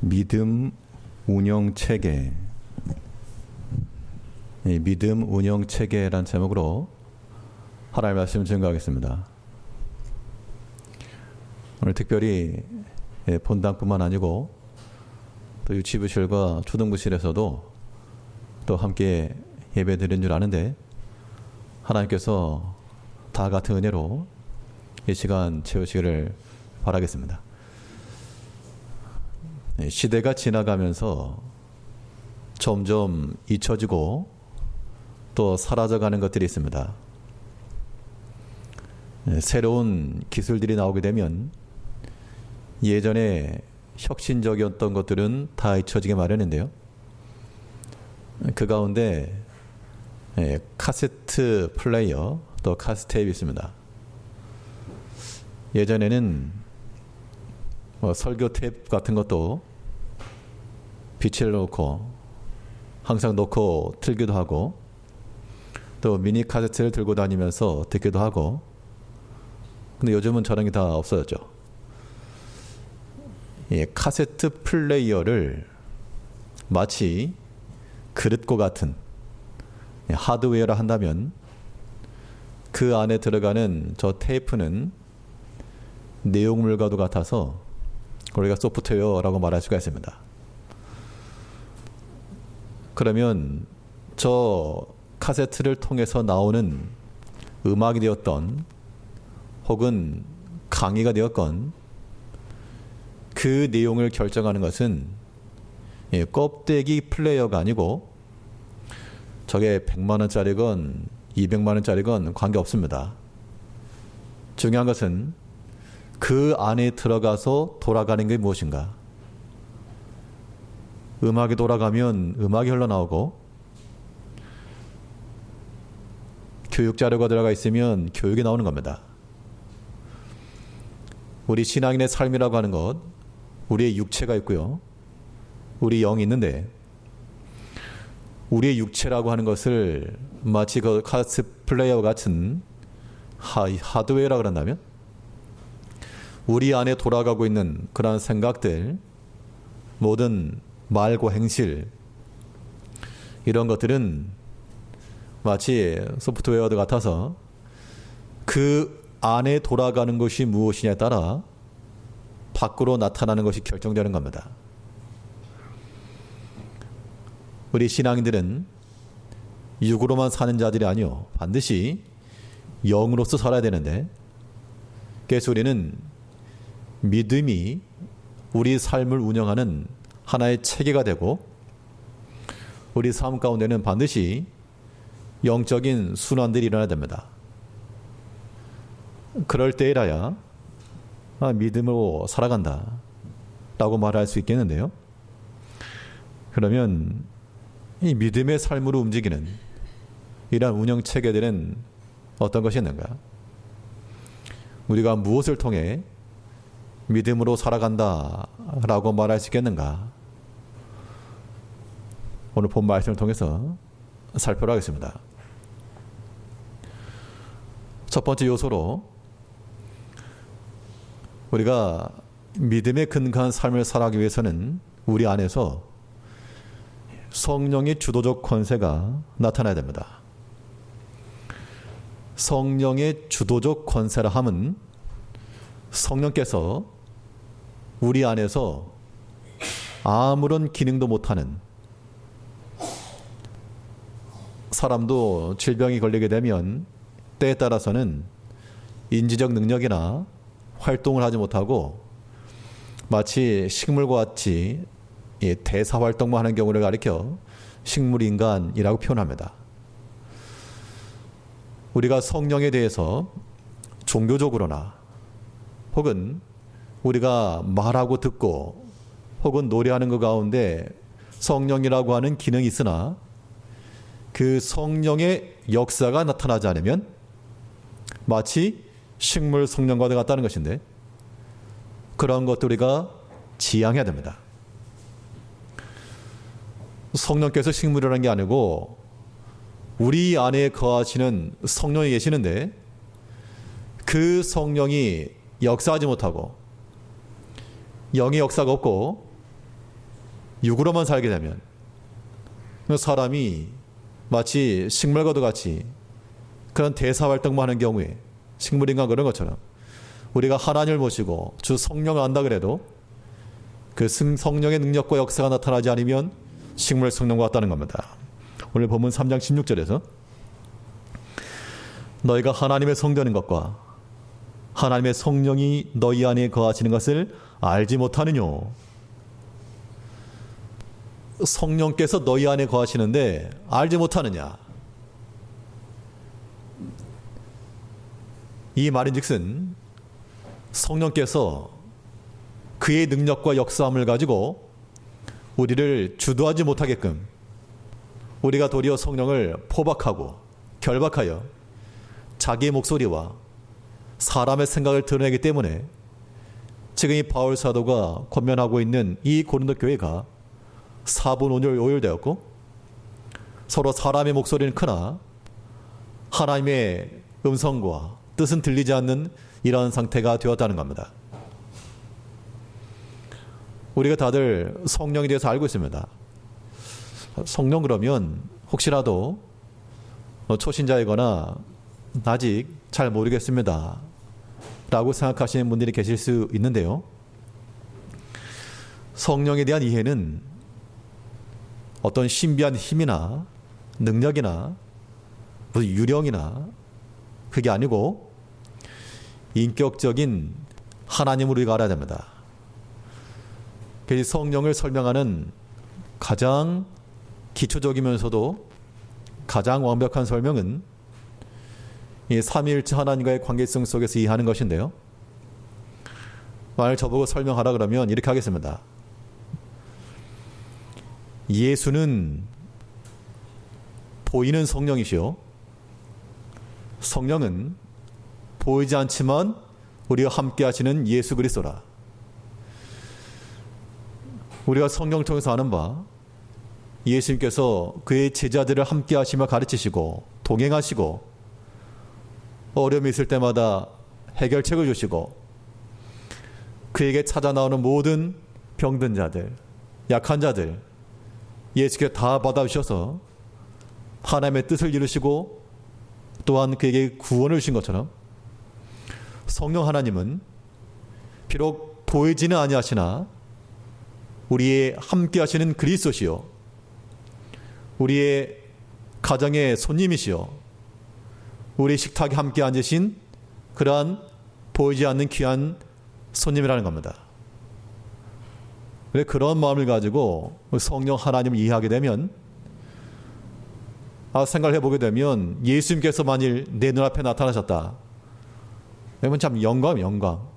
믿음 운영 체계. 믿음 운영 체계란 제목으로 하나님의 말씀을 증거하겠습니다. 오늘 특별히 본당뿐만 아니고 또 유치부실과 초등부실에서도 또 함께 예배 드린 줄 아는데, 하나님께서 다 같은 은혜로 이 시간 채우시기를 바라겠습니다. 시대가 지나가면서 점점 잊혀지고 또 사라져가는 것들이 있습니다. 새로운 기술들이 나오게 되면 예전에 혁신적이었던 것들은 다 잊혀지게 마련인데요. 그 가운데 카세트 플레이어, 또 카세트 테이프 있습니다. 예전에는 설교 테이프 같은 것도 빛을 놓고 항상 놓고 틀기도 하고, 또 미니 카세트를 들고 다니면서 듣기도 하고, 근데 요즘은 저런 게 다 없어졌죠. 카세트 플레이어를 마치 그릇과 같은 하드웨어라 한다면, 그 안에 들어가는 저 테이프는 내용물과도 같아서 우리가 소프트웨어라고 말할 수가 있습니다. 그러면 저 카세트를 통해서 나오는 음악이 되었던, 혹은 강의가 되었건, 그 내용을 결정하는 것은 껍데기 플레이어가 아니고, 저게 100만원짜리건 200만원짜리건 관계없습니다. 중요한 것은 그 안에 들어가서 돌아가는 게 무엇인가. 음악이 돌아가면 음악이 흘러나오고, 교육 자료가 들어가 있으면 교육이 나오는 겁니다. 우리 신앙인의 삶이라고 하는 것, 우리의 육체가 있고요, 우리 영이 있는데, 우리의 육체라고 하는 것을 마치 그 카세트 플레이어와 같은 하드웨어라 그런다면, 우리 안에 돌아가고 있는 그러한 생각들, 모든 말과 행실, 이런 것들은 마치 소프트웨어와 같아서 그 안에 돌아가는 것이 무엇이냐에 따라 밖으로 나타나는 것이 결정되는 겁니다. 우리 신앙인들은 육으로만 사는 자들이 아니요, 반드시 영으로서 살아야 되는데, 그래서 우리는 믿음이 우리 삶을 운영하는 하나의 체계가 되고, 우리 삶 가운데는 반드시 영적인 순환들이 일어나야 됩니다. 그럴 때이라야 믿음으로 살아간다 라고 말할 수 있겠는데요. 그러면 이 믿음의 삶으로 움직이는 이러한 운영 체계들은 어떤 것이 있는가? 우리가 무엇을 통해 믿음으로 살아간다 라고 말할 수 있겠는가? 오늘 본 말씀을 통해서 살펴보도록 하겠습니다. 첫 번째 요소로, 우리가 믿음에 근거한 삶을 살아가기 위해서는 우리 안에서 성령의 주도적 권세가 나타나야 됩니다. 성령의 주도적 권세라 함은 성령께서 우리 안에서 아무런 기능도 못하는, 사람도 질병이 걸리게 되면 때에 따라서는 인지적 능력이나 활동을 하지 못하고 마치 식물과 같이 대사활동만 하는 경우를 가리켜 식물인간이라고 표현합니다. 우리가 성령에 대해서 종교적으로나, 혹은 우리가 말하고 듣고 혹은 노래하는 것 가운데 성령이라고 하는 기능이 있으나, 그 성령의 역사가 나타나지 않으면 마치 식물 성령과도 같다는 것인데, 그런 것도 우리가 지향해야 됩니다. 성령께서 식물이라는 게 아니고 우리 안에 거하시는 성령이 계시는데, 그 성령이 역사하지 못하고, 영의 역사가 없고 육으로만 살게 되면 사람이 마치 식물과도 같이 그런 대사활동만 하는 경우에 식물인간 그런 것처럼 우리가 하나님을 모시고 주 성령을 안다 그래도 그 성령의 능력과 역사가 나타나지 않으면 식물 성령과 같다는 겁니다. 오늘 본문 3장 16절에서 너희가 하나님의 성전인 것과 하나님의 성령이 너희 안에 거하시는 것을 알지 못하느냐. 성령께서 너희 안에 거하시는데 알지 못하느냐. 이 말인즉슨 성령께서 그의 능력과 역사함을 가지고 우리를 주도하지 못하게끔 우리가 도리어 성령을 포박하고 결박하여 자기의 목소리와 사람의 생각을 드러내기 때문에 지금 이 바울 사도가 권면하고 있는 이 고린도 교회가 사분 오열되었고 서로 사람의 목소리는 크나 하나님의 음성과 뜻은 들리지 않는 이러한 상태가 되었다는 겁니다. 우리가 다들 성령에 대해서 알고 있습니다. 성령 그러면 혹시라도 초신자이거나 아직 잘 모르겠습니다 라고 생각하시는 분들이 계실 수 있는데요. 성령에 대한 이해는 어떤 신비한 힘이나 능력이나 무슨 유령이나 그게 아니고 인격적인 하나님을 우리가 알아야 됩니다. 그래서 성령을 설명하는 가장 기초적이면서도 가장 완벽한 설명은 이 삼위일체 하나님과의 관계성 속에서 이해하는 것인데요. 만약 저보고 설명하라 그러면 이렇게 하겠습니다. 예수는 보이는 성령이시요 성령은 보이지 않지만 우리와 함께 하시는 예수 그리스도라. 우리가 성령을 통해서 아는 바 예수님께서 그의 제자들을 함께 하시며 가르치시고 동행하시고 어려움이 있을 때마다 해결책을 주시고 그에게 찾아 나오는 모든 병든 자들, 약한 자들 예수께 다 받아주셔서 하나님의 뜻을 이루시고 또한 그에게 구원을 주신 것처럼 성령 하나님은 비록 보이지는 아니하시나 우리의 함께 하시는 그리스도시요 우리의 가정의 손님이시요 우리 식탁에 함께 앉으신 그러한 보이지 않는 귀한 손님이라는 겁니다. 그런 마음을 가지고 성령 하나님을 이해하게 되면 생각을 해보게 되면 예수님께서 만일 내 눈앞에 나타나셨다. 그러면 참 영광.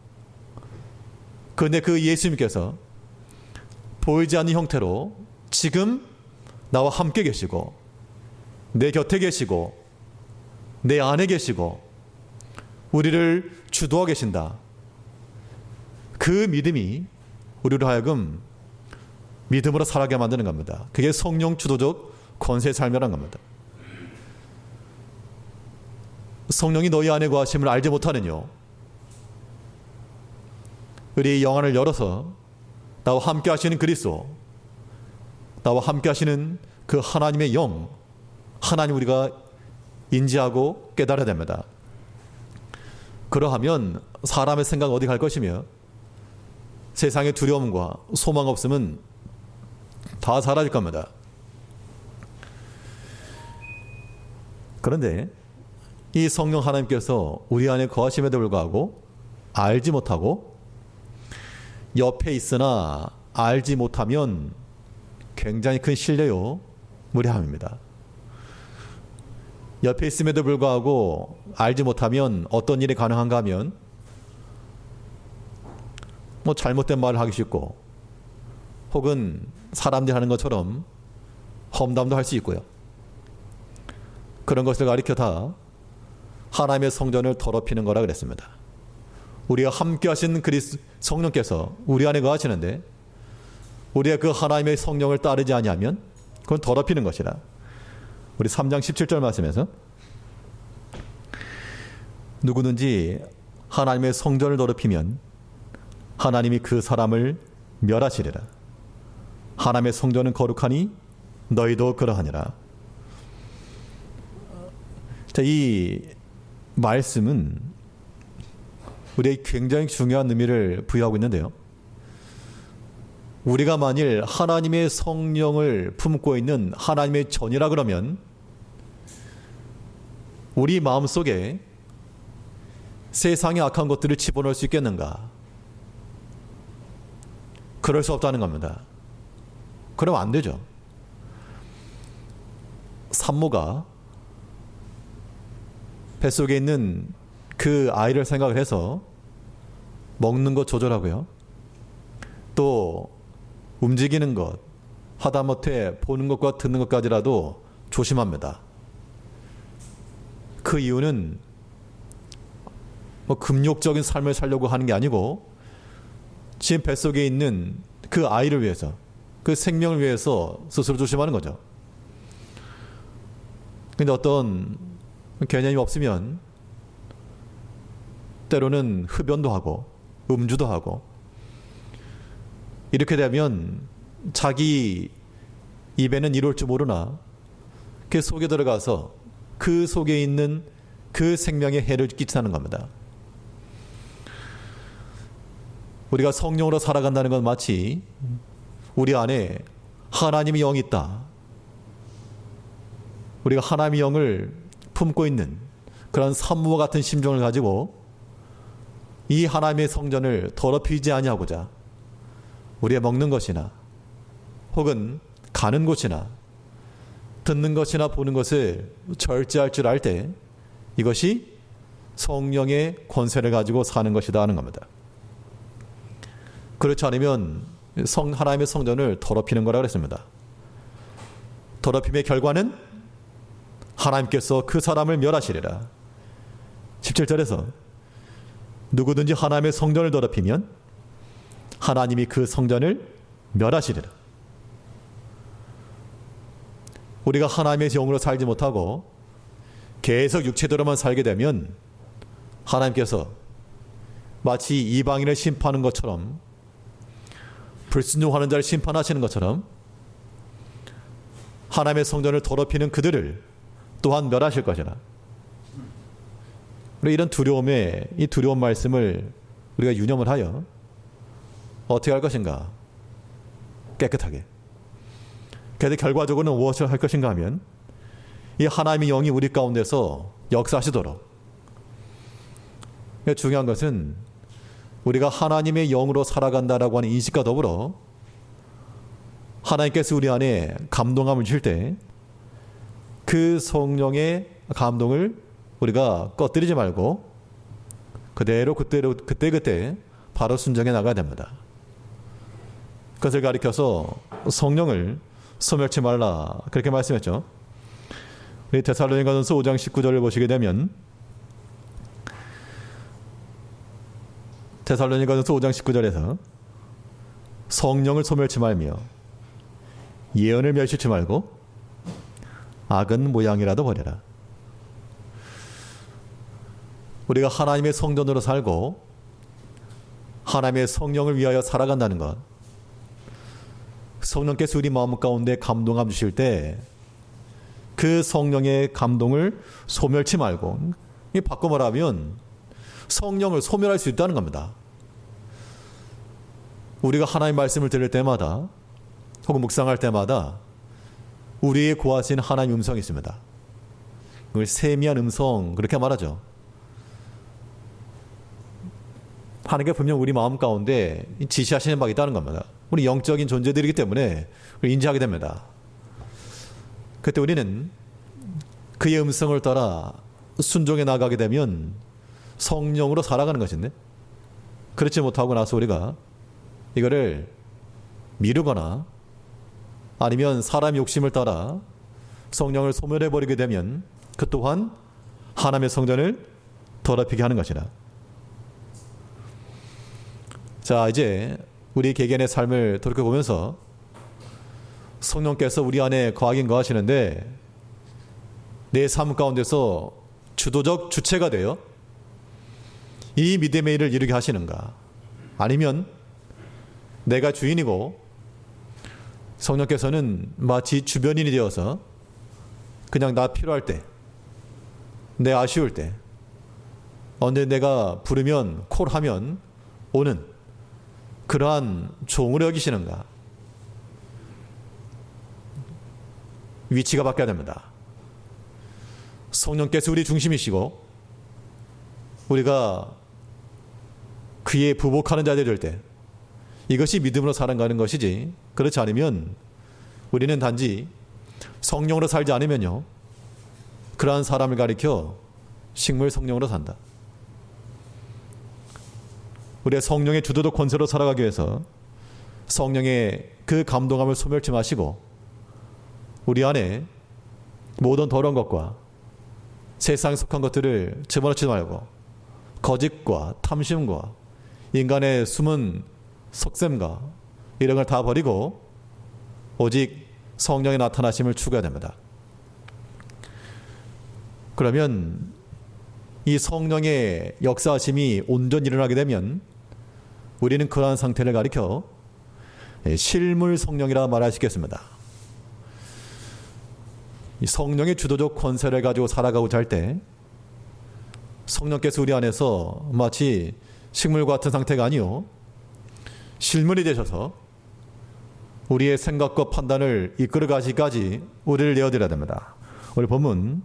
그런데 그 예수님께서 보이지 않는 형태로 지금 나와 함께 계시고 내 곁에 계시고 내 안에 계시고 우리를 주도하고 계신다. 그 믿음이 우리로 하여금 믿음으로 살아가게 만드는 겁니다. 그게 성령 주도적 권세의 삶이라는 겁니다. 성령이 너희 안에 거하심을 알지 못하느냐. 우리의 영안을 열어서 나와 함께 하시는 그리스도, 나와 함께 하시는 그 하나님의 영, 하나님 우리가 인지하고 깨달아야 됩니다. 그러하면 사람의 생각 어디 갈 것이며 세상의 두려움과 소망 없음은 다 사라질 겁니다. 그런데 이 성령 하나님께서 우리 안에 거하심에도 불구하고 알지 못하고 옆에 있으나 알지 못하면 굉장히 큰 신뢰요 무례함입니다. 옆에 있음에도 불구하고 알지 못하면 어떤 일이 가능한가 하면 잘못된 말을 하기 쉽고 혹은 사람들이 하는 것처럼 험담도 할 수 있고요. 그런 것을 가리켜 다 하나님의 성전을 더럽히는 거라 그랬습니다. 우리가 함께 하신 성령께서 우리 안에 거하시는데 우리가 그 하나님의 성령을 따르지 아니하면 그건 더럽히는 것이라. 우리 3장 17절 말씀에서 누구든지 하나님의 성전을 더럽히면 하나님이 그 사람을 멸하시리라. 하나님의 성전은 거룩하니 너희도 그러하니라. 자, 이 말씀은 우리에게 굉장히 중요한 의미를 부여하고 있는데요. 우리가 만일 하나님의 성령을 품고 있는 하나님의 전이라 그러면 우리 마음속에 세상의 악한 것들을 집어넣을 수 있겠는가? 그럴 수 없다는 겁니다. 그러면 안 되죠. 산모가 뱃속에 있는 그 아이를 생각을 해서 먹는 것 조절하고요. 또 움직이는 것, 하다못해 보는 것과 듣는 것까지라도 조심합니다. 그 이유는 금욕적인 삶을 살려고 하는 게 아니고 지금 뱃속에 있는 그 아이를 위해서, 그 생명을 위해서 스스로 조심하는 거죠. 근데 어떤 개념이 없으면 때로는 흡연도 하고 음주도 하고 이렇게 되면 자기 입에는 이룰 줄 모르나 그 속에 들어가서 그 속에 있는 그 생명에 해를 끼치는 겁니다. 우리가 성령으로 살아간다는 건 마치 우리 안에 하나님의 영이 있다. 우리가 하나님의 영을 품고 있는 그런 산모와 같은 심정을 가지고 이 하나님의 성전을 더럽히지 아니하고자 우리가 먹는 것이나 혹은 가는 곳이나 듣는 것이나 보는 것을 절제할 줄 알 때 이것이 성령의 권세를 가지고 사는 것이다 하는 겁니다. 그렇지 않으면 하나님의 성전을 더럽히는 거라고 그랬습니다. 더럽힘의 결과는 하나님께서 그 사람을 멸하시리라. 17절에서 누구든지 하나님의 성전을 더럽히면 하나님이 그 성전을 멸하시리라. 우리가 하나님의 영으로 살지 못하고 계속 육체대로만 살게 되면 하나님께서 마치 이방인을 심판하는 것처럼, 불순종하는 자를 심판하시는 것처럼 하나님의 성전을 더럽히는 그들을 또한 멸하실 것이라. 이런 두려움에, 이 두려운 말씀을 우리가 유념을 하여 어떻게 할 것인가? 깨끗하게. 그래서 결과적으로는 무엇을 할 것인가 하면 이 하나님의 영이 우리 가운데서 역사하시도록. 중요한 것은 우리가 하나님의 영으로 살아간다라고 하는 인식과 더불어 하나님께서 우리 안에 감동함을 주실 때 그 성령의 감동을 우리가 꺼뜨리지 말고 그대로 그때 바로 순종해 나가야 됩니다. 그것을 가리켜서 성령을 소멸치 말라 그렇게 말씀했죠. 우리 데살로니가전서 5장 19절을 보시게 되면 데살로니가전서 5장 19절에서 성령을 소멸치 말며 예언을 멸시치 말고 악은 모양이라도 버려라. 우리가 하나님의 성전으로 살고 하나님의 성령을 위하여 살아간다는 것, 성령께서 우리 마음 가운데 감동함 주실 때 그 성령의 감동을 소멸치 말고, 바꿔 말하면 성령을 소멸할 수 있다는 겁니다. 우리가 하나님의 말씀을 들을 때마다 혹은 묵상할 때마다 우리의 고하신 하나님의 음성이 있습니다. 그걸 세미한 음성 그렇게 말하죠. 하나님께 분명 우리 마음 가운데 지시하시는 바가 있다는 겁니다. 우리 영적인 존재들이기 때문에 인지하게 됩니다. 그때 우리는 그의 음성을 따라 순종해 나가게 되면 성령으로 살아가는 것인데, 그렇지 못하고 나서 우리가 이거를 미루거나 아니면 사람의 욕심을 따라 성령을 소멸해버리게 되면 그 또한 하나님의 성전을 더럽히게 하는 것이라. 자, 이제 우리 개개인의 삶을 돌이켜보면서 성령께서 우리 안에 거하긴 거하시는데 내 삶 가운데서 주도적 주체가 되어 이 믿음의 일을 이루게 하시는가? 아니면 내가 주인이고 성령께서는 마치 주변인이 되어서 그냥 나 필요할 때, 내 아쉬울 때, 언제 내가 부르면 콜하면 오는 그러한 종으로 여기시는가? 위치가 바뀌어야 됩니다. 성령께서 우리 중심이시고 우리가 그에 부복하는 자들이 될 때 이것이 믿음으로 살아가는 것이지, 그렇지 않으면 우리는 단지 성령으로 살지 않으면요, 그러한 사람을 가리켜 식물 성령으로 산다. 우리의 성령의 주도적 권세로 살아가기 위해서 성령의 그 감동함을 소멸치 마시고 우리 안에 모든 더러운 것과 세상에 속한 것들을 집어넣지 말고 거짓과 탐심과 인간의 숨은 속셈과 이런 걸 다 버리고 오직 성령의 나타나심을 추구해야 됩니다. 그러면 이 성령의 역사하심이 온전히 일어나게 되면 우리는 그러한 상태를 가리켜 실물 성령이라 말할 수 있겠습니다. 이 성령의 주도적 권세를 가지고 살아가고자 할 때 성령께서 우리 안에서 마치 식물 같은 상태가 아니요 실물이 되셔서 우리의 생각과 판단을 이끌어 가시기까지 우리를 내어드려야 됩니다. 우리 본문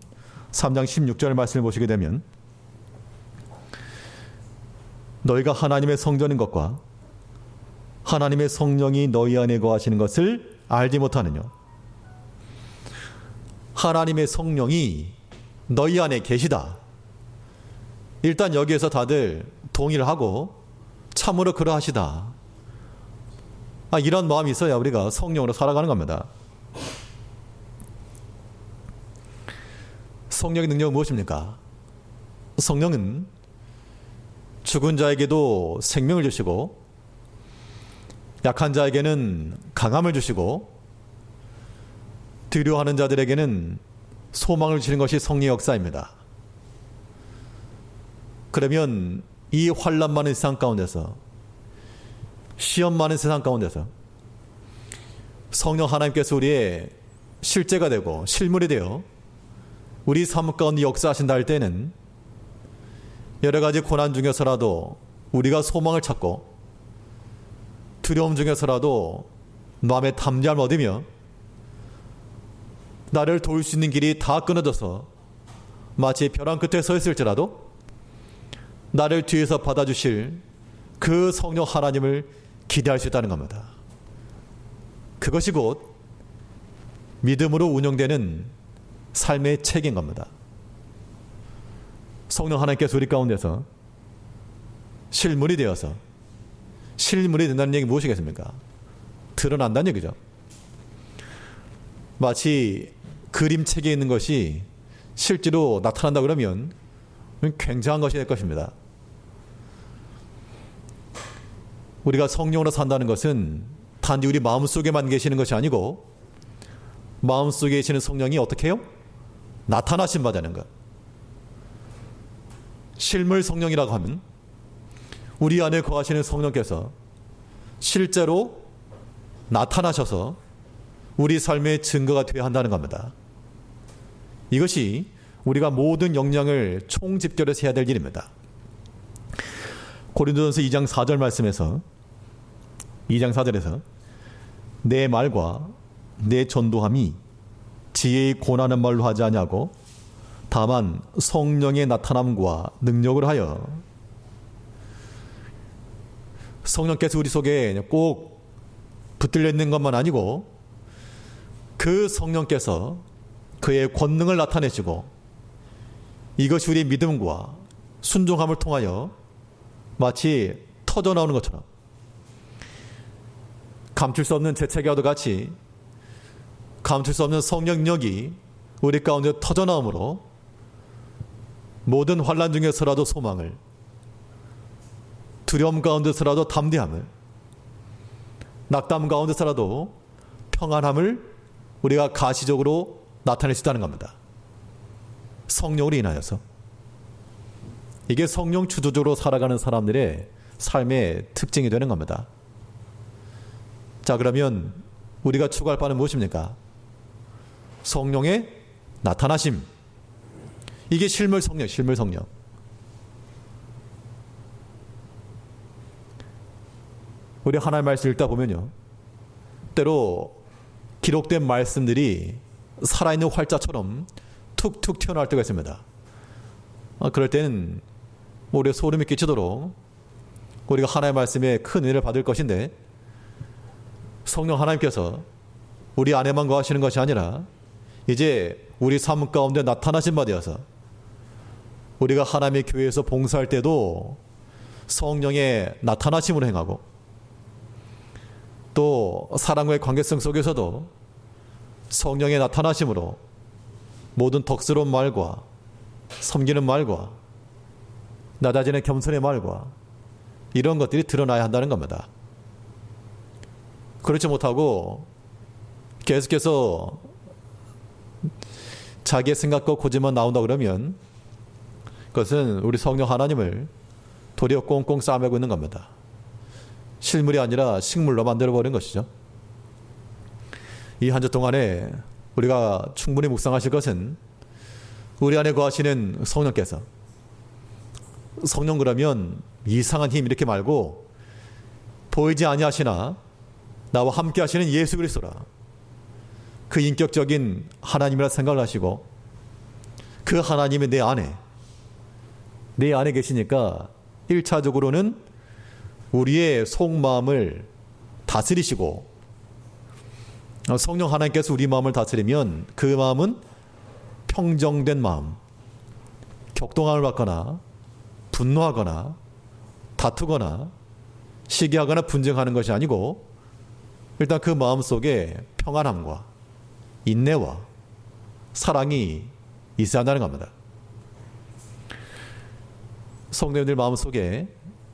3장 16절 말씀을 보시게 되면 너희가 하나님의 성전인 것과 하나님의 성령이 너희 안에 거하시는 것을 알지 못하느냐. 하나님의 성령이 너희 안에 계시다. 일단 여기에서 다들 동의를 하고 참으로 그러하시다. 이런 마음이 있어야 우리가 성령으로 살아가는 겁니다. 성령의 능력은 무엇입니까? 성령은 죽은 자에게도 생명을 주시고 약한 자에게는 강함을 주시고 두려워하는 자들에게는 소망을 주시는 것이 성령의 역사입니다. 그러면 이 환난 많은 세상 가운데서, 시험 많은 세상 가운데서 성령 하나님께서 우리의 실제가 되고 실물이 되어 우리 삶 가운데 역사하신다 할 때는 여러 가지 고난 중에서라도 우리가 소망을 찾고 두려움 중에서라도 마음의 담대함을 얻으며 나를 도울 수 있는 길이 다 끊어져서 마치 벼랑 끝에 서 있을지라도 나를 뒤에서 받아주실 그 성령 하나님을 기대할 수 있다는 겁니다. 그것이 곧 믿음으로 운영되는 삶의 책인 겁니다. 성령 하나님께서 우리 가운데서 실물이 되어서, 실물이 된다는 얘기 무엇이겠습니까? 드러난다는 얘기죠. 마치 그림책에 있는 것이 실제로 나타난다 그러면 굉장한 것이 될 것입니다. 우리가 성령으로 산다는 것은 단지 우리 마음속에만 계시는 것이 아니고 마음속에 계시는 성령이 어떻게 해요? 나타나신 바다는 것. 실물 성령이라고 하면 우리 안에 거하시는 성령께서 실제로 나타나셔서 우리 삶의 증거가 되어야 한다는 겁니다. 이것이 우리가 모든 역량을 총집결해서 해야 될 일입니다. 고린도전서 2장 4절 말씀에서 2장 4절에서 내 말과 내 전도함이 지혜의 고난한 말로 하지 아니하고 다만 성령의 나타남과 능력을 하여. 성령께서 우리 속에 꼭 붙들려 있는 것만 아니고 그 성령께서 그의 권능을 나타내시고 이것이 우리의 믿음과 순종함을 통하여 마치 터져나오는 것처럼 감출 수 없는 재채기와도 같이 감출 수 없는 성령 능력이 우리 가운데 터져나오므로 모든 환난 중에서라도 소망을, 두려움 가운데서라도 담대함을, 낙담 가운데서라도 평안함을 우리가 가시적으로 나타낼 수 있다는 겁니다. 성령으로 인하여서. 이게 성령 주도적으로 살아가는 사람들의 삶의 특징이 되는 겁니다. 자, 그러면 우리가 추구할 바는 무엇입니까? 성령의 나타나심. 이게 실물 성령, 실물 성령. 우리 하나님의 말씀 읽다 보면요, 때로 기록된 말씀들이 살아있는 활자처럼 툭툭 튀어나올 때가 있습니다. 그럴 때는 우리가 소름이 끼치도록 우리가 하나님의 말씀에 큰 은혜를 받을 것인데, 성령 하나님께서 우리 안에만 거하시는 것이 아니라 이제 우리 삶 가운데 나타나신 바 되어서 우리가 하나님의 교회에서 봉사할 때도 성령의 나타나심으로 행하고, 또 사랑과의 관계성 속에서도 성령의 나타나심으로 모든 덕스러운 말과 섬기는 말과 낮아지는 겸손의 말과 이런 것들이 드러나야 한다는 겁니다. 그렇지 못하고 계속해서 자기의 생각과 고집만 나온다 그러면 그것은 우리 성령 하나님을 도리어 꽁꽁 싸매고 있는 겁니다. 실물이 아니라 식물로 만들어버린 것이죠. 이 한 주 동안에 우리가 충분히 묵상하실 것은 우리 안에 거하시는 성령께서, 성령 그러면 이상한 힘 이렇게 말고 보이지 아니하시나 나와 함께 하시는 예수 그리스도라. 그 인격적인 하나님이라 생각을 하시고 그 하나님이 내 안에 계시니까 1차적으로는 우리의 속마음을 다스리시고, 성령 하나님께서 우리 마음을 다스리면 그 마음은 평정된 마음, 격동함을 받거나 분노하거나 다투거나 시기하거나 분쟁하는 것이 아니고 일단 그 마음 속에 평안함과 인내와 사랑이 있어야 한다는 겁니다. 성도님들 마음 속에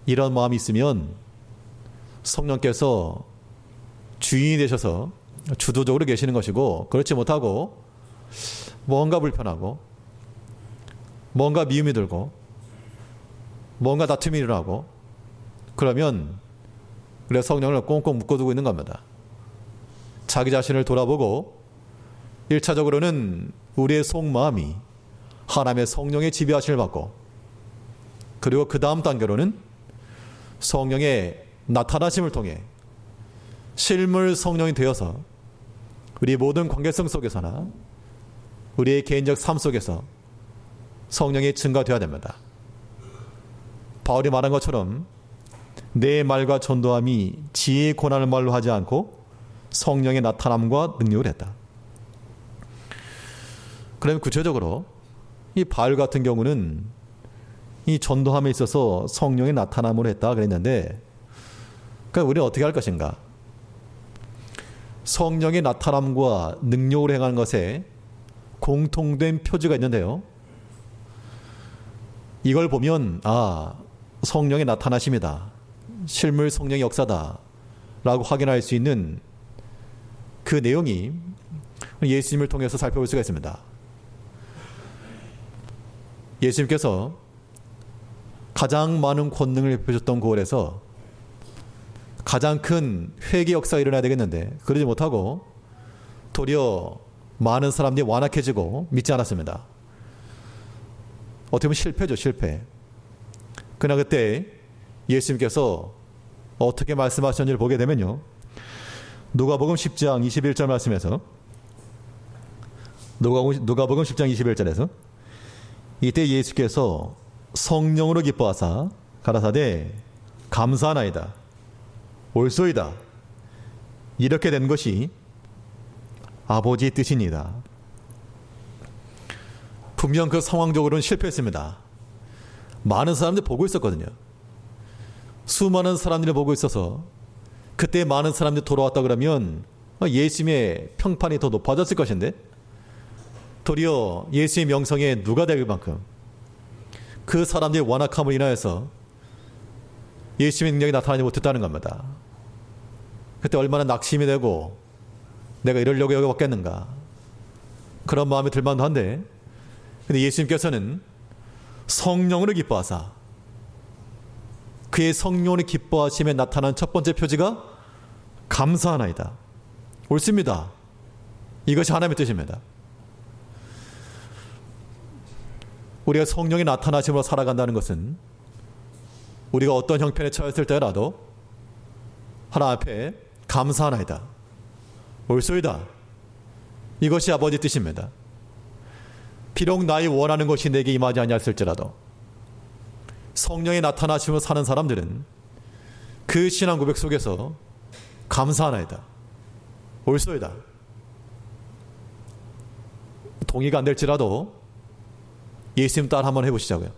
이런 마음이 있으면 성령께서 주인이 되셔서 주도적으로 계시는 것이고, 그렇지 못하고 뭔가 불편하고 뭔가 미움이 들고 뭔가 다툼이 일어나고 그러면 그래서 성령을 꽁꽁 묶어두고 있는 겁니다. 자기 자신을 돌아보고 1차적으로는 우리의 속마음이 하나님의 성령의 지배하심을 받고, 그리고 그 다음 단계로는 성령의 나타나심을 통해 실물 성령이 되어서 우리 모든 관계성 속에서나 우리의 개인적 삶 속에서 성령이 증가되어야 됩니다. 바울이 말한 것처럼 내 말과 전도함이 지혜의 고난을 말로 하지 않고 성령의 나타남과 능력을 했다. 그러면 구체적으로 이 바울 같은 경우는 이 전도함에 있어서 성령의 나타남으로 했다 그랬는데, 그러니까 우리는 어떻게 할 것인가? 성령의 나타남과 능력으로 행하는 것에 공통된 표지가 있는데요, 이걸 보면 성령의 나타나심이다, 실물 성령의 역사다 라고 확인할 수 있는 그 내용이 예수님을 통해서 살펴볼 수가 있습니다. 예수님께서 가장 많은 권능을 베푸셨던 고을에서 가장 큰 회개 역사가 일어나야 되겠는데 그러지 못하고 도리어 많은 사람들이 완악해지고 믿지 않았습니다. 어떻게 보면 실패죠, 실패. 그러나 그때 예수님께서 어떻게 말씀하셨는지를 보게 되면요, 누가복음 10장 21절 말씀에서, 누가복음 10장 21절에서 이때 예수께서 성령으로 기뻐하사 가라사대 감사하나이다, 옳소이다, 이렇게 된 것이 아버지의 뜻이니이다. 분명 그 상황적으로는 실패했습니다. 많은 사람들이 보고 있었거든요. 수많은 사람들이 보고 있어서 그때 많은 사람들이 돌아왔다 그러면 예수님의 평판이 더 높아졌을 것인데, 도리어 예수의 명성에 누가 될 만큼 그 사람들의 완악함을 인하여서 예수님의 능력이 나타나지 못했다는 겁니다. 그때 얼마나 낙심이 되고 내가 이러려고 여기 왔겠는가, 그런 마음이 들만도 한데, 근데 예수님께서는 성령으로 기뻐하사, 그의 성령으로 기뻐하심에 나타난 첫 번째 표지가 감사하나이다, 옳습니다. 이것이 하나님의 뜻입니다. 우리가 성령이 나타나심으로 살아간다는 것은 우리가 어떤 형편에 처했을 때라도 하나님 앞에 감사하나이다. 옳소이다. 이것이 아버지 뜻입니다. 비록 나의 원하는 것이 내게 임하지 아니했을지라도 성령이 나타나심으로 사는 사람들은 그 신앙 고백 속에서 감사하나이다. 옳소이다. 동의가 안 될지라도 예수님 따라 한번 해보시자고요.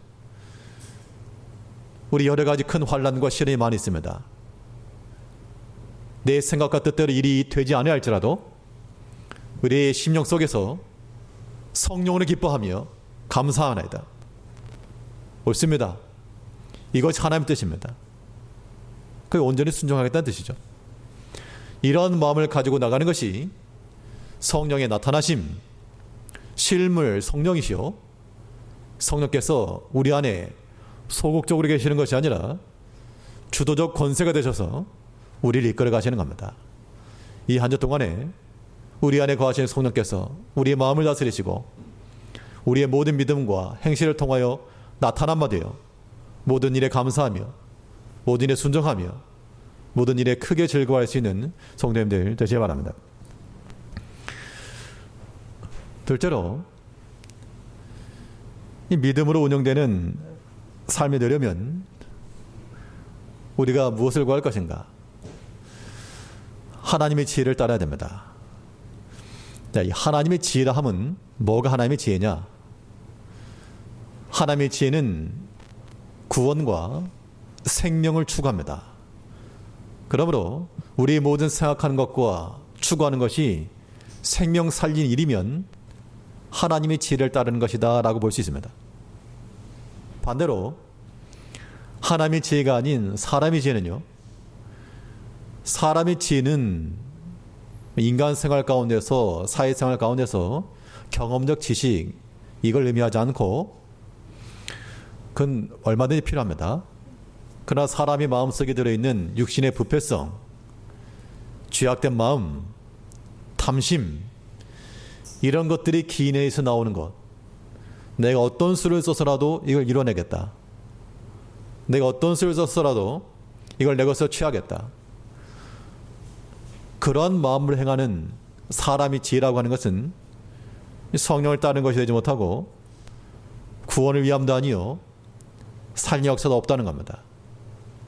우리 여러 가지 큰 환난과 시련이 많이 있습니다. 내 생각과 뜻대로 일이 되지 아니할지라도 우리의 심령 속에서 성령으로 기뻐하며 감사하나이다. 옳습니다. 이것이 하나님의 뜻입니다. 그게 온전히 순종하겠다는 뜻이죠. 이런 마음을 가지고 나가는 것이 성령의 나타나심, 실물 성령이시요 성령께서 우리 안에 소극적으로 계시는 것이 아니라 주도적 권세가 되셔서 우리를 이끌어 가시는 겁니다. 이 한 주 동안에 우리 안에 거하시는 성령께서 우리의 마음을 다스리시고 우리의 모든 믿음과 행실을 통하여 나타난 바 되어 모든 일에 감사하며 모든 일에 순종하며 모든 일에 크게 즐거워할 수 있는 성도님들 되시기 바랍니다. 둘째로, 이 믿음으로 운영되는 삶이 되려면 우리가 무엇을 구할 것인가? 하나님의 지혜를 따라야 됩니다. 자, 이 하나님의 지혜라 함은 뭐가 하나님의 지혜냐? 하나님의 지혜는 구원과 생명을 추구합니다. 그러므로 우리 모든 생각하는 것과 추구하는 것이 생명 살린 일이면 하나님의 지혜를 따르는 것이다 라고 볼 수 있습니다. 반대로 하나님의 지혜가 아닌 사람의 지혜는요, 사람의 지혜는 인간 생활 가운데서, 사회생활 가운데서 경험적 지식, 이걸 의미하지 않고 그건 얼마든지 필요합니다. 그러나 사람의 마음속에 들어있는 육신의 부패성, 죄악된 마음, 탐심, 이런 것들이 기내에서 나오는 것, 내가 어떤 수를 써서라도 이걸 이뤄내겠다, 내가 어떤 수를 써서라도 이걸 내 것으로 취하겠다, 그러한 마음을 행하는 사람이 지혜라고 하는 것은 성령을 따르는 것이 되지 못하고 구원을 위함도 아니요 살리 역사도 없다는 겁니다.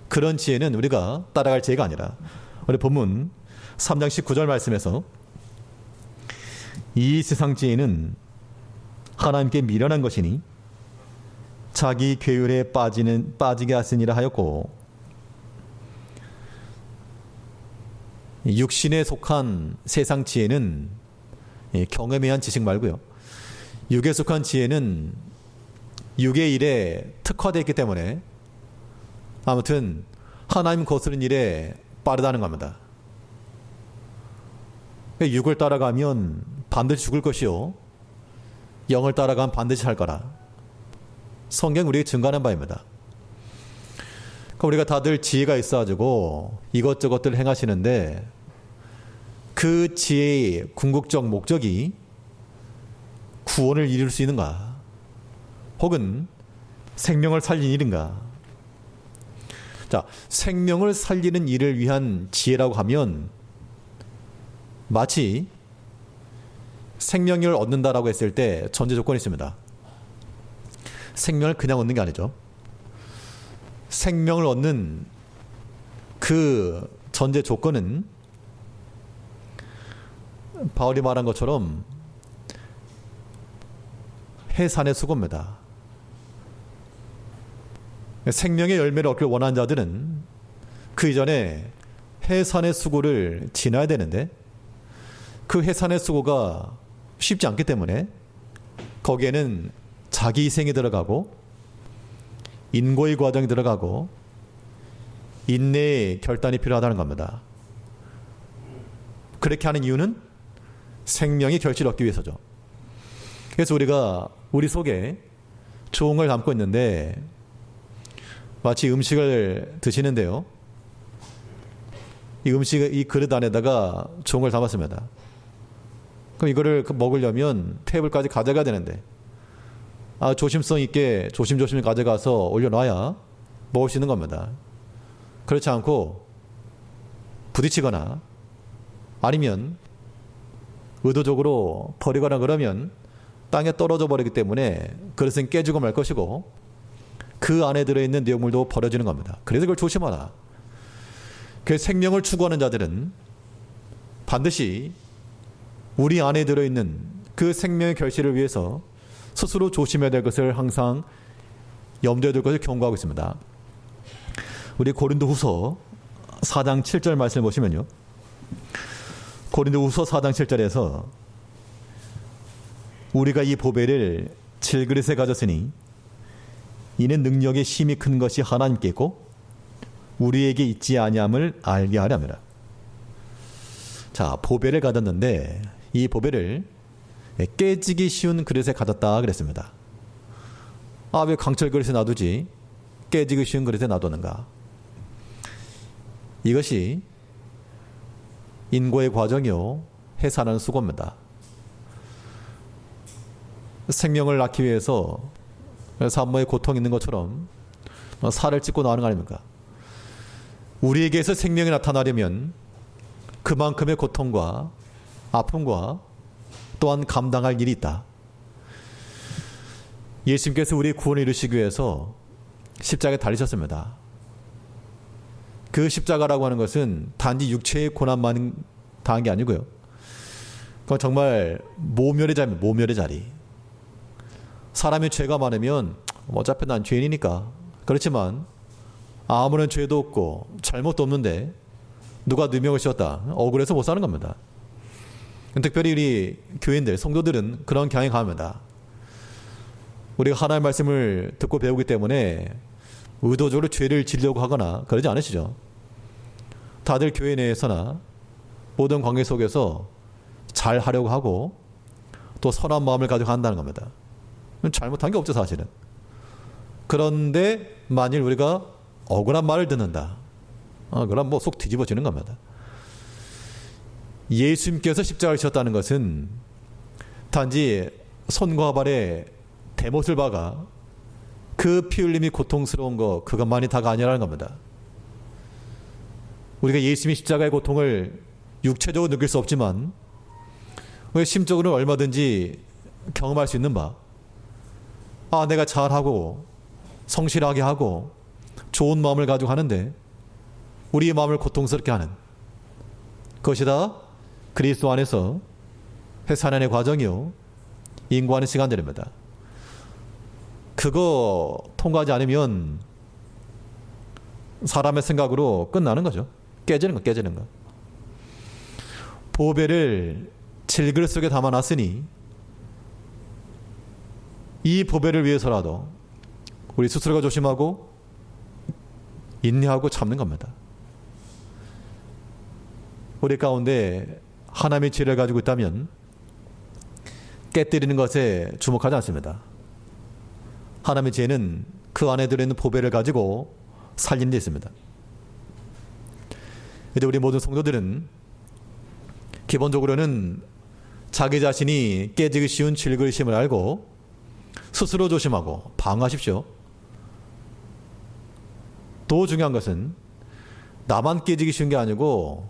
그런 지혜는 우리가 따라갈 지혜가 아니라, 우리 본문 3장 19절 말씀에서 이 세상 지혜는 하나님께 미련한 것이니 자기 괴율에 빠지게 하시니라 하였고, 육신에 속한 세상 지혜는 경험에 의한 지식 말고요, 육에 속한 지혜는 육의 일에 특화되어 있기 때문에 아무튼 하나님 거스른 일에 빠르다는 겁니다. 육을 따라가면 반드시 죽을 것이요 영을 따라가면 반드시 살 거라. 성경 우리에게 증거하는 바입니다. 그러니까 우리가 다들 지혜가 있어가지고 이것저것들 행하시는데 그 지혜의 궁극적 목적이 구원을 이룰 수 있는가? 혹은 생명을 살리는 일인가? 자, 생명을 살리는 일을 위한 지혜라고 하면 마치 생명을 얻는다라고 했을 때 전제 조건이 있습니다. 생명을 그냥 얻는 게 아니죠. 생명을 얻는 그 전제 조건은 바울이 말한 것처럼 해산의 수고입니다. 생명의 열매를 얻길 원하는 자들은 그 이전에 해산의 수고를 지나야 되는데 그 해산의 수고가 쉽지 않기 때문에 거기에는 자기 희생이 들어가고 인고의 과정이 들어가고 인내의 결단이 필요하다는 겁니다. 그렇게 하는 이유는 생명의 결실을 얻기 위해서죠. 그래서 우리가 우리 속에 좋은 걸 담고 있는데 마치 음식을 드시는데요, 이 음식, 이 그릇 안에다가 좋은 걸 담았습니다. 그럼 이거를 먹으려면 테이블까지 가져가야 되는데, 조심성 있게 조심조심 가져가서 올려놔야 먹을 수 있는 겁니다. 그렇지 않고 부딪히거나 아니면 의도적으로 버리거나 그러면 땅에 떨어져 버리기 때문에 그릇은 깨지고 말 것이고 그 안에 들어있는 내용물도 버려지는 겁니다. 그래서 그걸 조심하라. 그 생명을 추구하는 자들은 반드시 우리 안에 들어있는 그 생명의 결실을 위해서 스스로 조심해야 될 것을 항상 염두에 둘 것을 경고하고 있습니다. 우리 고린도후서 4장 7절 말씀을 보시면요. 고린도후서 4장 7절에서 우리가 이 보배를 질그릇에 가졌으니 이는 능력의 힘이 큰 것이 하나님께 있고 우리에게 있지 아니함을 알게 하렵니다. 자, 보배를 가졌는데 이 보배를 깨지기 쉬운 그릇에 가졌다 그랬습니다. 왜 강철 그릇에 놔두지 깨지기 쉬운 그릇에 놔두는가? 이것이 인고의 과정이요 해산하는 수고입니다. 생명을 낳기 위해서 산모의 고통이 있는 것처럼 살을 찢고 나오는 거 아닙니까? 우리에게서 생명이 나타나려면 그만큼의 고통과 아픔과 또한 감당할 일이 있다. 예수님께서 우리의 구원을 이루시기 위해서 십자가에 달리셨습니다. 그 십자가라고 하는 것은 단지 육체의 고난만 당한 게 아니고요. 그건 정말 모멸의 자리입니다. 모멸의 자리. 사람이 죄가 많으면 어차피 난 죄인이니까. 그렇지만 아무런 죄도 없고 잘못도 없는데 누가 누명을 씌웠다. 억울해서 못 사는 겁니다. 특별히 우리 교인들, 성도들은 그런 경향이 강합니다. 우리가 하나님의 말씀을 듣고 배우기 때문에 의도적으로 죄를 지으려고 하거나 그러지 않으시죠. 다들 교회 내에서나 모든 관계 속에서 잘 하려고 하고 또 선한 마음을 가지고 한다는 겁니다. 잘못한 게 없죠, 사실은. 그런데 만일 우리가 억울한 말을 듣는다. 그럼 뭐 속 뒤집어지는 겁니다. 예수님께서 십자가를 지셨다는 것은 단지 손과 발에 대못을 박아 그 피 흘림이 고통스러운 거 그것만이 다가 아니라는 겁니다. 우리가 예수님의 십자가의 고통을 육체적으로 느낄 수 없지만 심적으로는 얼마든지 경험할 수 있는 바, 내가 잘하고 성실하게 하고 좋은 마음을 가지고 하는데 우리의 마음을 고통스럽게 하는 그것이 다 그리스도 안에서 회사하는 과정이요 인고하는 시간들입니다. 그거 통과하지 않으면 사람의 생각으로 끝나는 거죠. 깨지는 거. 보배를 질그릇 속에 담아놨으니 이 보배를 위해서라도 우리 스스로가 조심하고 인내하고 참는 겁니다. 우리 가운데 하나님의 지혜를 가지고 있다면 깨뜨리는 것에 주목하지 않습니다. 하나님의 지혜는 그 안에 들어있는 보배를 가지고 살리는 데 있습니다. 이제 우리 모든 성도들은 기본적으로는 자기 자신이 깨지기 쉬운 질그릇임을 알고 스스로 조심하고 방어하십시오. 더 중요한 것은 나만 깨지기 쉬운 게 아니고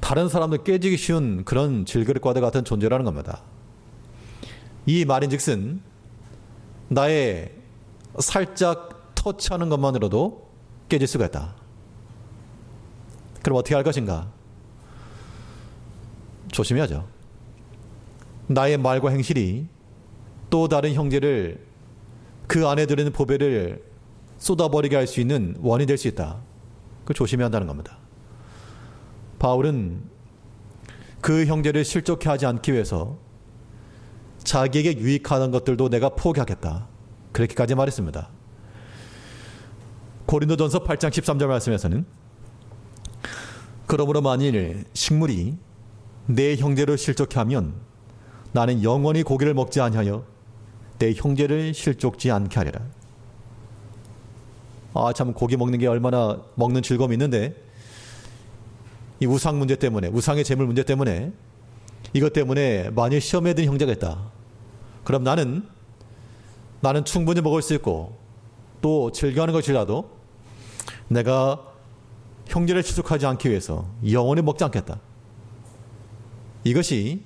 다른 사람도 깨지기 쉬운 그런 질그릇과 같은 존재라는 겁니다. 이 말인즉슨 나의 살짝 터치하는 것만으로도 깨질 수가 있다. 그럼 어떻게 할 것인가? 조심해야죠. 나의 말과 행실이 또 다른 형제를 그 안에 들어있는 보배를 쏟아버리게 할 수 있는 원인이 될 수 있다. 그걸 조심해야 한다는 겁니다. 바울은 그 형제를 실족해 하지 않기 위해서 자기에게 유익하는 것들도 내가 포기하겠다. 그렇게까지 말했습니다. 고린도전서 8장 13절 말씀에서는 그러므로 만일 식물이 내 형제를 실족해 하면 나는 영원히 고기를 먹지 아니하여 내 형제를 실족지 않게 하리라. 참 고기 먹는 게 얼마나 먹는 즐거움이 있는데 이 우상 문제 때문에, 우상의 재물 문제 때문에, 이것 때문에 만일 시험에 든 형제가 있다. 그럼 나는 충분히 먹을 수 있고 또 즐겨하는 것이라도 내가 형제를 추측하지 않기 위해서 영원히 먹지 않겠다. 이것이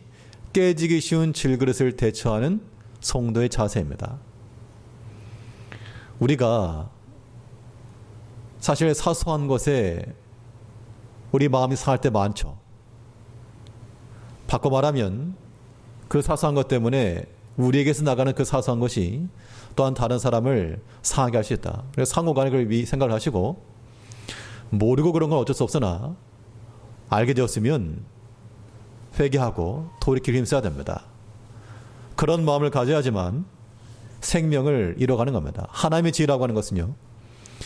깨지기 쉬운 질그릇을 대처하는 성도의 자세입니다. 우리가 사실 사소한 것에 우리 마음이 상할 때 많죠. 바꿔 말하면 그 사소한 것 때문에 우리에게서 나가는 그 사소한 것이 또한 다른 사람을 상하게 할 수 있다. 그래서 상호간에 그걸 생각을 하시고 모르고 그런 건 어쩔 수 없으나 알게 되었으면 회개하고 돌이킬 힘써야 됩니다. 그런 마음을 가져야지만 생명을 잃어가는 겁니다. 하나님의 지혜라고 하는 것은요,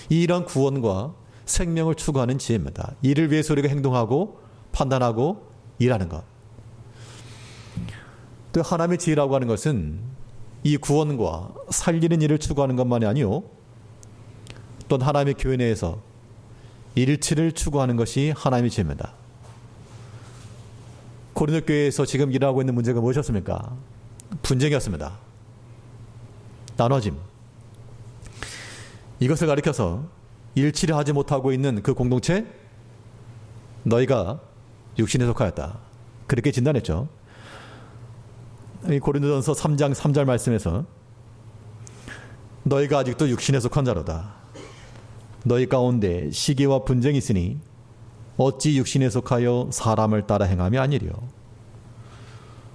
이런 구원과 생명을 추구하는 지혜입니다. 이를 위해서 우리가 행동하고 판단하고 일하는 것. 또 하나님의 지혜라고 하는 것은 이 구원과 살리는 일을 추구하는 것만이 아니요, 또한 하나님의 교회 내에서 일치를 추구하는 것이 하나님의 지혜입니다. 고린도 교회에서 지금 일하고 있는 문제가 무엇이었습니까? 분쟁이었습니다. 나눠짐. 이것을 가리켜서 일치를 하지 못하고 있는 그 공동체, 너희가 육신에 속하였다. 그렇게 진단했죠. 이 고린도전서 3장 3절 말씀에서 너희가 아직도 육신에 속한 자로다. 너희 가운데 시기와 분쟁이 있으니 어찌 육신에 속하여 사람을 따라 행함이 아니리요.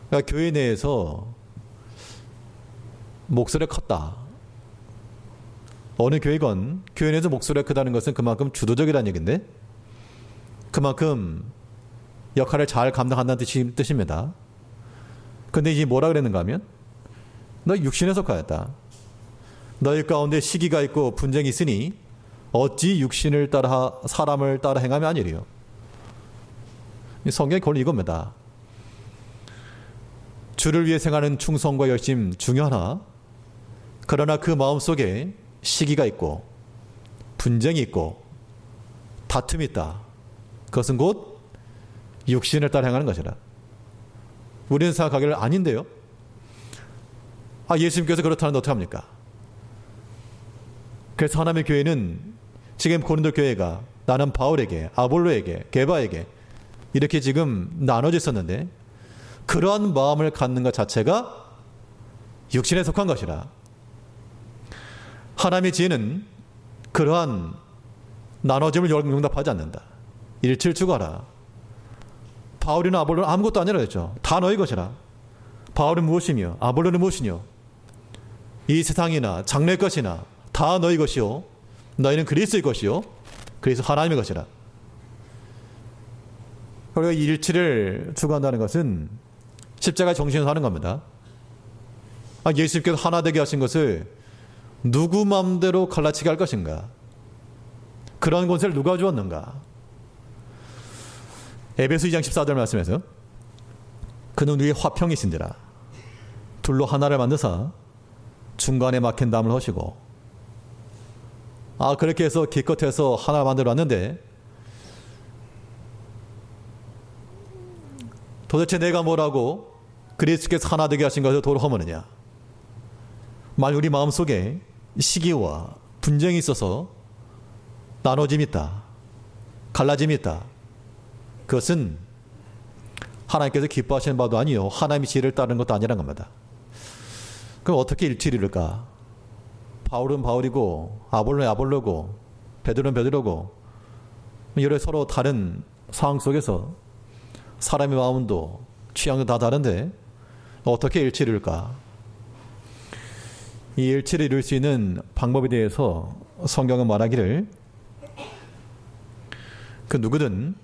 그러니까 교회 내에서 목소리가 컸다. 어느 교회건 교회 내에서 목소리가 크다는 것은 그만큼 주도적이라는 얘기인데, 그만큼 역할을 잘 감당한다는 뜻입니다. 근데 이제 뭐라 그랬는가 하면, 너 육신에 속하였다. 너희 가운데 시기가 있고 분쟁이 있으니 어찌 육신을 따라 사람을 따라 행함이 아니리요. 성경의 권리 이겁니다. 주를 위해 생하는 충성과 열심 중요하나, 그러나 그 마음속에 시기가 있고 분쟁이 있고 다툼이 있다. 그것은 곧 육신을 따라 행하는 것이라. 우리는 생각하기를 아닌데요. 예수님께서 그렇다는데 어떡합니까? 그래서 하나님의 교회는 지금 고린도 교회가 나는 바울에게, 아볼로에게, 게바에게 이렇게 지금 나눠져 있었는데, 그러한 마음을 갖는 것 자체가 육신에 속한 것이라. 하나님의 지혜는 그러한 나눠짐을 용납하지 않는다. 일치를 추구하라. 바울이나 아볼로는 아무것도 아니라 했죠. 다 너희 것이라. 바울은 무엇이며 아볼로는 무엇이뇨. 이 세상이나 장래의 것이나 다 너희 것이요, 너희는 그리스도의 것이요, 그래서 하나님의 것이라. 우리가 일치를 추구한다는 것은 십자가의 정신에서 하는 겁니다. 예수님께서 하나 되게 하신 것을 누구 마음대로 갈라치게 할 것인가? 그런 권세를 누가 주었는가? 에베소 2장 14절 말씀에서 그는 위에 화평이신지라 둘로 하나를 만드사 중간에 막힌 담을 하시고. 그렇게 해서 기껏해서 하나 만들어 놨는데 도대체 내가 뭐라고 그리스도께서 하나 되게 하신 것을 도로 허무느냐? 만일 우리 마음속에 시기와 분쟁이 있어서 나눠짐이 있다, 갈라짐이 있다, 그것은 하나님께서 기뻐하시는 바도 아니요, 하나님의 지혜를 따르는 것도 아니란 겁니다. 그럼 어떻게 일치를 이룰까? 바울은 바울이고 아볼로는 아볼로고 베드로는 베드로고, 여러 서로 다른 상황 속에서 사람의 마음도 취향도 다 다른데 어떻게 일치를 이룰까? 이 일치를 이룰 수 있는 방법에 대해서 성경은 말하기를, 그 누구든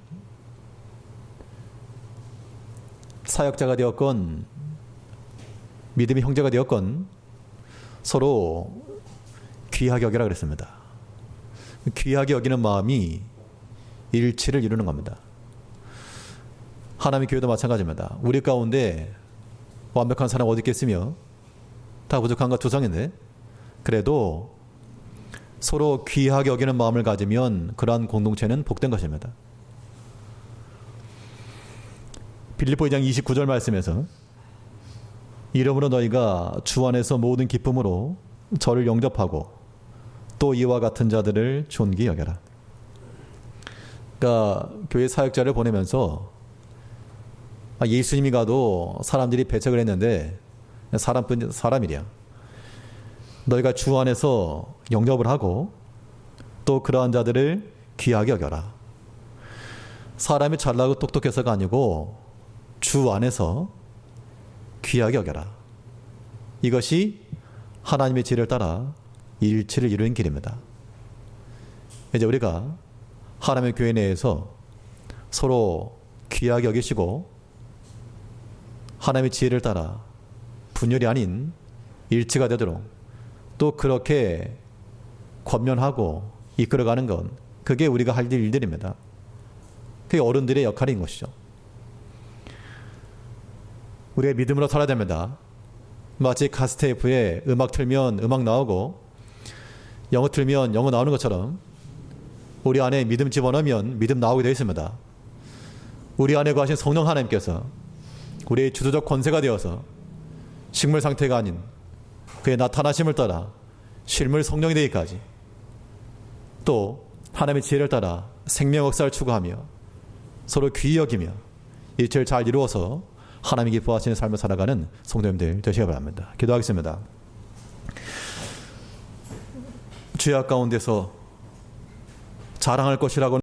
사역자가 되었건 믿음의 형제가 되었건 서로 귀하게 여기라 그랬습니다. 귀하게 여기는 마음이 일치를 이루는 겁니다. 하나님의 교회도 마찬가지입니다. 우리 가운데 완벽한 사람 어디 있겠으며 다 부족한가 투성인데, 그래도 서로 귀하게 여기는 마음을 가지면 그러한 공동체는 복된 것입니다. 빌립보 2장 29절 말씀에서 이러므로 너희가 주 안에서 모든 기쁨으로 저를 영접하고 또 이와 같은 자들을 존귀 여겨라. 그러니까 교회 사역자를 보내면서 예수님이 가도 사람들이 배척을 했는데 사람이랴. 너희가 주 안에서 영접을 하고 또 그러한 자들을 귀하게 여겨라. 사람이 잘나고 똑똑해서가 아니고 주 안에서 귀하게 여겨라. 이것이 하나님의 지혜를 따라 일치를 이루는 길입니다. 이제 우리가 하나님의 교회 내에서 서로 귀하게 여기시고 하나님의 지혜를 따라 분열이 아닌 일치가 되도록 또 그렇게 권면하고 이끌어가는 건 그게 우리가 할 일들입니다. 그게 어른들의 역할인 것이죠. 우리가 믿음으로 살아야 됩니다. 마치 카스테이프에 음악 틀면 음악 나오고 영어 틀면 영어 나오는 것처럼 우리 안에 믿음 집어넣으면 믿음 나오게 되어 있습니다. 우리 안에 거하신 성령 하나님께서 우리의 주도적 권세가 되어서 식물 상태가 아닌 그의 나타나심을 따라 실물 성령이 되기까지 또 하나님의 지혜를 따라 생명 역사를 추구하며 서로 귀히 여기며 일체를 잘 이루어서 하나님이 기뻐하시는 삶을 살아가는 성도님들 되시기 바랍니다. 기도하겠습니다. 죄악 가운데서 자랑할 것이라고